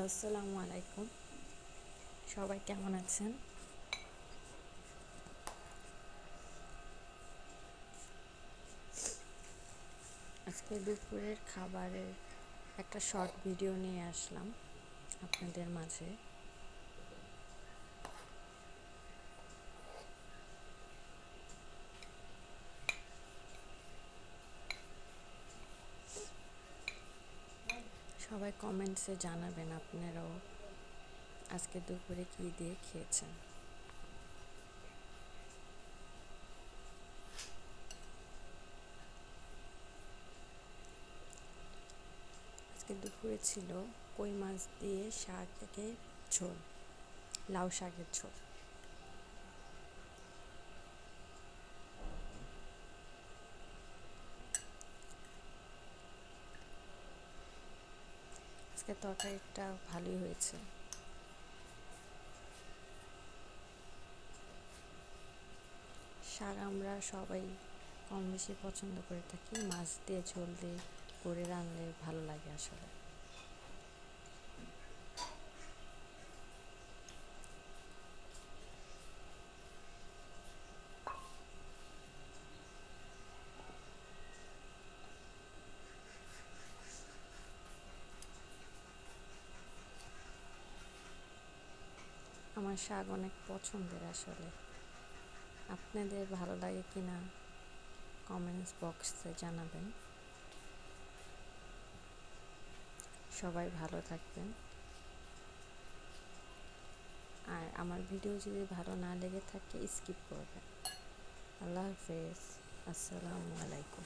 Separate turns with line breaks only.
Hello, আসসালামু আলাইকুম। সবাই কেমন আছেন? আজকে দুপুরের খাবারের একটা শর্ট ভিডিও নিয়ে আসলাম আপনাদের মাঝে। সবাই কমেন্টসে জানাবেন আপনারাও আজকে দুপুরে কী দিয়ে খেয়েছেন। আজকে দুপুরে ছিল কই মাছ দিয়ে শাকের ঝোল, লাউ শাকের ঝোল। আজকে তরকারিটা ভালোই হয়েছে। শাক আমরা সবাই কম বেশি পছন্দ করে থাকি, মাছ দিয়ে ঝোল দিয়ে করে রানলে ভালো লাগে আসলে। আমার শাক অনেক পছন্দের আসলে। আপনাদের ভালো লাগে কি না কমেন্টস বক্সে জানাবেন। সবাই ভালো থাকবেন। আর আমার ভিডিও যদি ভালো না লেগে থাকে স্কিপ করবেন। আল্লাহ হাফেজ। আসসালামু আলাইকুম।